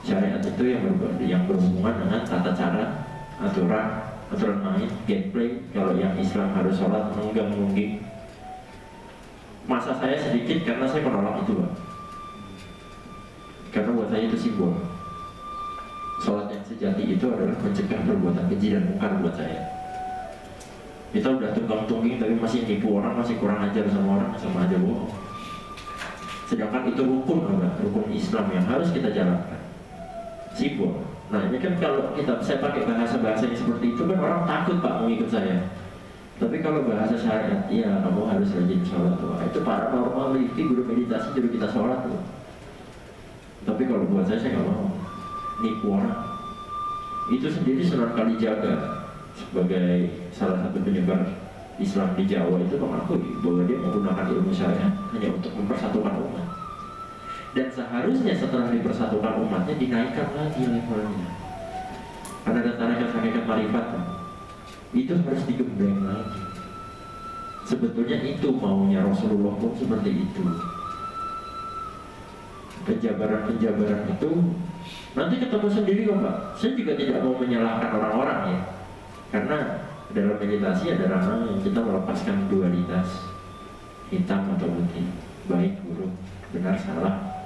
Syariat itu yang berhubungan dengan tata cara, aturan main, gameplay. Kalau yang Islam harus sholat nunggang-nungging. Masa saya sedikit karena saya menolak itu, Pak. Karena buat saya itu simbol. Sholat yang sejati itu adalah mencegah perbuatan keji dan mungkar buat saya. Kita udah tunggang-tungging tapi masih nipu orang, masih kurang ajar sama orang, sama aja bohong. Sedangkan itu rukun Islam yang harus kita jalankan. Simbol. Nah ini kan kalau saya pakai bahasa-bahasa ini seperti itu kan orang takut, Pak, mau ikut saya. Tapi kalau bahasa syariat, iya kamu harus rajin sholat. Wah, itu paranormal, itu guru meditasi jadi kita sholat tuh. Tapi kalau buat saya nggak mau nipu orang. Itu sendiri Sunan Kalijaga sebagai salah satu penyebar Islam di Jawa itu mengakui bahwa dia menggunakan ilmu syariat hanya untuk mempersatukan umat. Dan seharusnya setelah dipersatukan umatnya dinaikkan lagi levelnya. Karena ada tarekat-tarekat marifat itu harus digembleng lagi. Sebetulnya itu maunya Rasulullah pun seperti itu. Penjabaran itu nanti ketemu sendiri kok, Pak. Saya juga tidak mau menyalahkan orang-orang ya, karena dalam meditasi ada ranah yang kita melepaskan dualitas hitam atau putih, baik buruk, benar salah,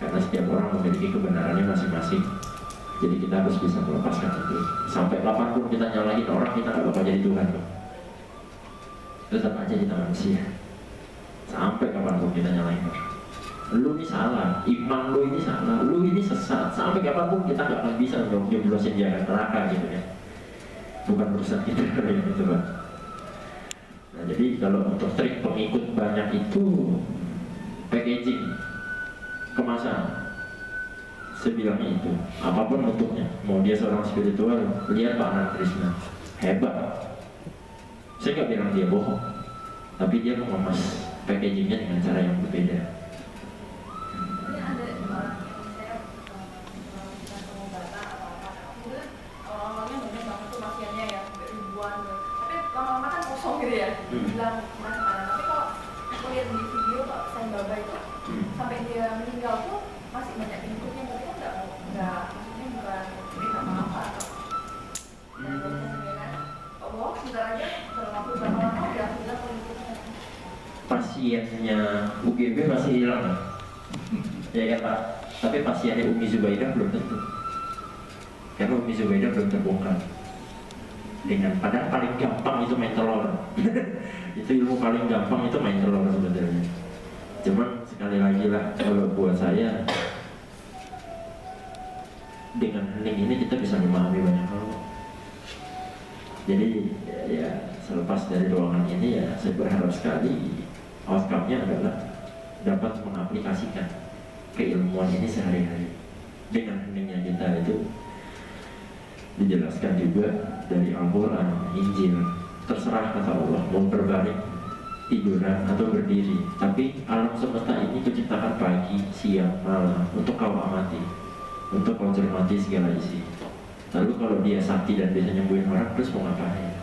karena setiap orang memiliki kebenarannya masing-masing. Jadi kita harus bisa melepaskan itu. Sampai kapanpun kita nyalahin orang, kita nggak bakal jadi Tuhan loh. Tetap aja kita manusia. Sampai kapanpun kita nyalahin orang. Lu ini salah, iman lu ini salah, lu ini sesat. Sampai kapanpun kita nggak akan bisa jeblosin dia ke neraka gitu ya. Bukan urusan kita gitu Pak. Nah jadi kalau untuk trik pengikut banyak itu packaging, kemasan. Saya bilangnya itu, apapun bentuknya, mau dia seorang spiritual, lihat Pak Anand Krishna, hebat. Saya nggak bilang dia bohong, tapi dia mengemas packagingnya dengan cara yang berbeda. Bilang mana, tapi kalau aku lihat di video Pak Sain Baba itu sampai dia meninggal tuh masih banyak pengikutnya, tapi kan nggak maksudnya bukan cerita apa atau oh sebentar aja dalam waktu berapa lama udah hilang pengikutnya. Pasiennya UGB masih hilang ya kan Pak, tapi pasiennya Umi Zubaidah belum tentu, karena Umi Zubaidah belum terbongkar. Dengan padahal paling gampang itu main telur itu ilmu paling gampang itu main telur sebenarnya. Cuman sekali lagi lah, kalau buat saya dengan hening ini kita bisa memahami banyak hal. Jadi ya selepas dari ruangan ini ya saya berharap sekali outcome-nya adalah dapat mengaplikasikan keilmuan ini sehari-hari. Dengan heningnya kita itu dijelaskan juga dari Al-Quran, Injil, terserah kata Allah mau berbalik, tiduran atau berdiri, tapi alam semesta ini diciptakan pagi, siang, malam untuk kau amati, untuk kau cermati segala isi. Lalu kalau dia sakti dan bisa nyembuhin orang, terus mau ngapain?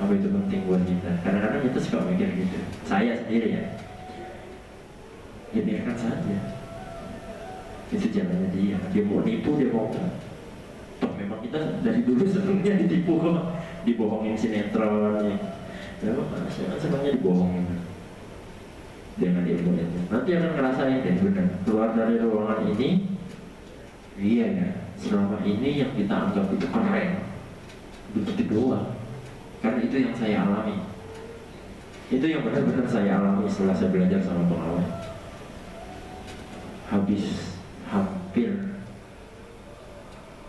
Apa itu penting buat kita? Kadang-kadang kita suka mikir gitu. Saya sendiri ya biarkan saja, itu jalannya dia mau nipu, dia mau enggak. Toh memang kita dari dulu senangnya ditipu kok, dibohongin sinetron ya senangnya dibohongin dengan ilmu itu. Nanti akan ngerasain deh benar, keluar dari ruangan ini, iya ya selama ini yang kita anggap itu keren begitu doang, karena itu yang saya alami, itu yang benar-benar saya alami setelah saya belajar sama pengalaman. Habis hampir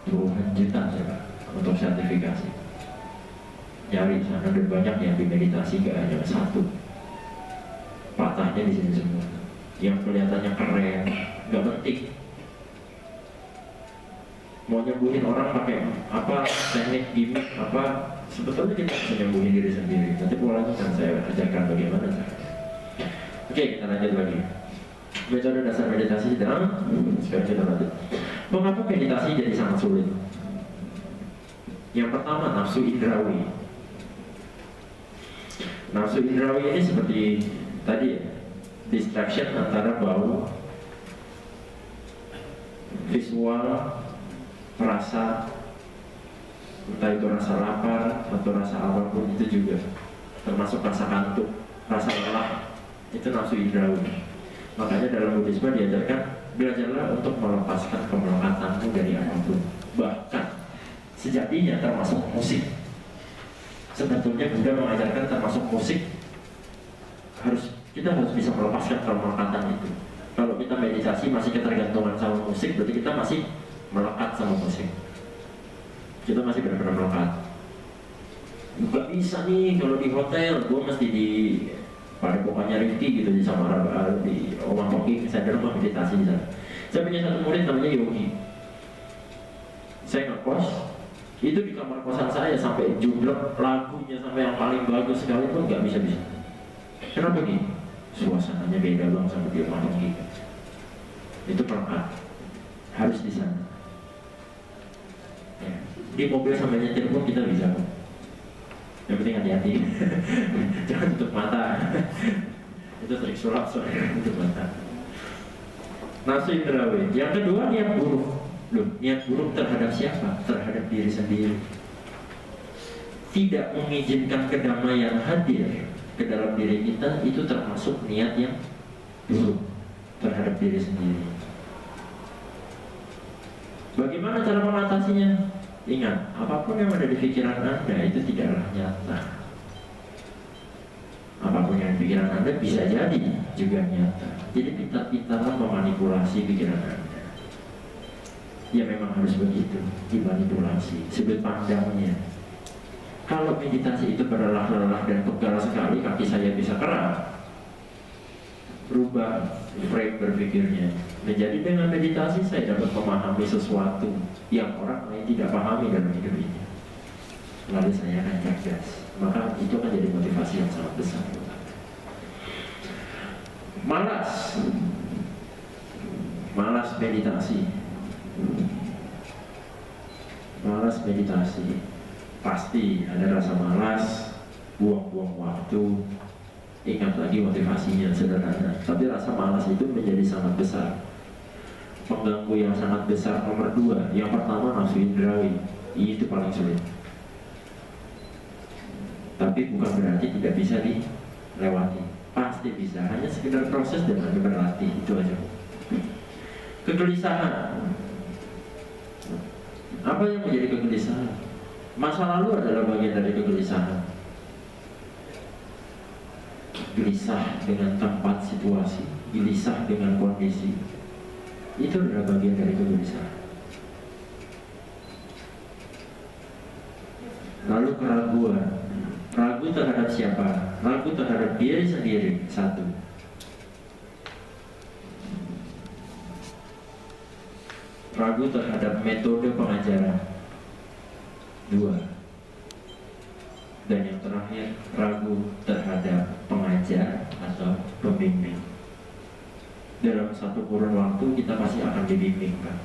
puluhan juta ya, untuk sertifikasi nyari sana, dan banyak yang di meditasi gak hanya satu, patahnya di sini semua. Yang kelihatannya keren gak penting, mau nyembuhin orang pakai apa teknik gimmick apa, sebetulnya kita bisa nyembuhin diri sendiri. Nanti polanya kan saya ajarkan bagaimana caranya. Oke, kita lanjut lagi. Metode dasar meditasi dan sekarang kita lanjut. Mengapa meditasi jadi sangat sulit? Yang pertama, nafsu indrawi. Nafsu indrawi ini seperti tadi, distraction antara bau visual, rasa, entah itu rasa lapar atau rasa apapun itu juga, termasuk rasa kantuk, rasa lelah, itu nafsu indrawi. Makanya dalam Buddhisme diajarkan belajarlah untuk melepaskan kemelekatanmu dari apapun, bahkan sejatinya termasuk musik. Sebetulnya Buddha mengajarkan termasuk musik kita harus bisa melepaskan kemelekatan itu. Kalau kita meditasi masih ketergantungan sama musik, berarti kita masih melekat sama musik. Kita masih benar-benar melekat. Gak bisa nih kalau di hotel, gue mesti di padepokannya Rifki gitu di Samara, di Omah Poki, saya di rumah meditasi di sana. Saya punya satu murid namanya Yogi. Saya ngekos, itu di kamar kosan saya sampai jumlah lagunya sampai yang paling bagus sekali pun nggak bisa-bisa. Kenapa nih? Suasananya beda banget sama di Omah Poki. Itu perangkat harus di sana. Ya. Di mobil sampai nyetir pun kita bisa. Yang penting hati-hati. Jangan tutup mata. Itu trik sulap soalnya, tutup mata. Nafsu indrawi. Yang kedua, niat buruk. Loh, niat buruk terhadap siapa? Terhadap diri sendiri. Tidak mengizinkan kedamaian hadir ke dalam diri kita, itu termasuk niat yang buruk terhadap diri sendiri. Bagaimana cara mengatasinya? Ingat, apapun yang ada di pikiran Anda itu tidaklah nyata. Apapun yang di pikiran Anda bisa jadi juga nyata. Jadi pintar-pintarlah memanipulasi pikiran Anda. Ya memang harus begitu, dimanipulasi sudut pandangnya. Kalau meditasi itu berlelah-lelah dan pegal sekali, kaki saya bisa keram. Rubah frame berpikirnya. Menjadi dengan meditasi saya dapat memahami sesuatu yang orang lain tidak pahami dalam hidup ini. Lalu saya akan cerdas. Maka itu akan jadi motivasi yang sangat besar. Malas meditasi. Malas meditasi. Pasti ada rasa malas, buang-buang waktu. Ingat lagi motivasinya sederhana. Tapi rasa malas itu menjadi sangat besar. Pengganggu yang sangat besar nomor 2. Yang pertama nafsu indrawi. Itu paling sulit. Tapi bukan berarti tidak bisa dilewati. Pasti bisa. Hanya sekedar proses dan hanya berlatih. Itu aja. Kegelisahan. Apa yang menjadi kegelisahan? Masa lalu adalah bagian dari kegelisahan. Gelisah dengan tempat situasi, gelisah dengan kondisi, itu adalah bagian dari kegelisahan. Lalu keraguan, ragu terhadap siapa? Ragu terhadap diri sendiri. 1. Ragu terhadap metode pengajaran. 2. Dan yang terakhir, ragu terhadap pengajar atau pembimbing. Dalam satu kurun waktu kita pasti akan dibimbing, Pak.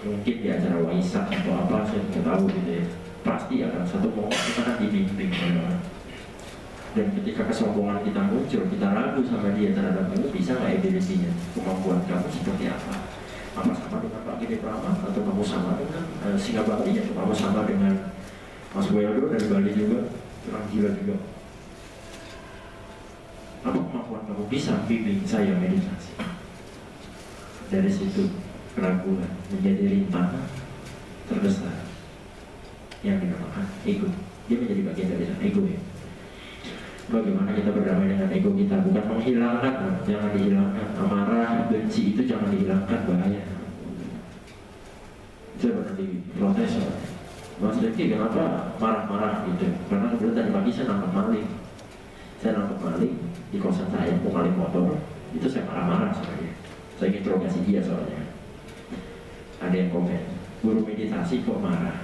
Mungkin di acara waisak atau apa, saya tidak tahu gitu ya. Pasti akan satu momen kita akan dibimbing oleh orang. Dan ketika kesombongan kita muncul, kita ragu sama dia terhadap kamu, bisa nggak evidensinya? Kemampuan kamu seperti apa? Apa sama dengan Pak Gede Prama? Atau kamu sama dengan Singapura? Atau kamu sama dengan Mas Weldo dari Bali juga? Orang gila juga. Apa kemampuan kamu bisa bimbing saya meditasi? Dari situ keraguan menjadi rintangan terbesar yang dinamakan ego. Dia menjadi bagian dari ego ya. Bagaimana kita berdamai dengan ego kita? Bukan menghilangkan, jangan dihilangkan. Amarah, benci itu jangan dihilangkan, bahaya. Saya pernah diprotes, Mas Riki kenapa marah-marah gitu? Karena kebetulan tadi pagi saya nangkep maling. Saya nangkep maling di kosan saya, mau maling motor. Itu saya marah-marah sama dia. Saya interogasi dia soalnya. Ada yang komen, guru meditasi kok marah?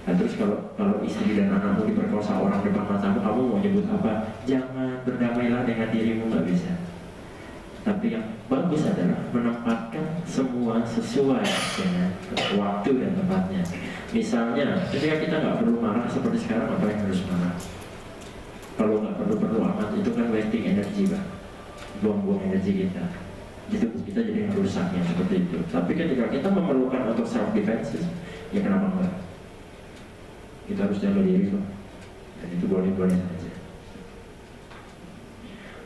Nah terus kalau istri dan anakmu diperkosa orang depan matamu, kamu mau nyebut apa? Jangan, berdamailah dengan dirimu, nggak bisa. Tapi yang bagus adalah menempatkan semua sesuai dengan waktu dan tempatnya. Misalnya, ketika kita nggak perlu marah seperti sekarang, apa yang harus marah? Kalau nggak perlu-perlu amat, itu kan wasting energi, Pak. Buang-buang energi kita. itu kita jadi merusaknya seperti itu. Tapi ketika kita memerlukan untuk self defense, ya kenapa enggak? Kita harus jaga diri kok, dan itu boleh-boleh saja.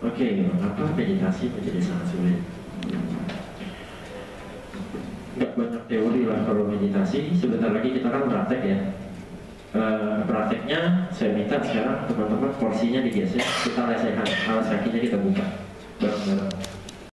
Oke, mengapa meditasi menjadi sangat sulit? Nggak banyak teori lah kalau meditasi. Sebentar lagi kita kan praktek ya. Prakteknya saya minta sekarang teman-teman porsinya digeser, kita lesehan, alas kakinya kita buka bareng-bareng.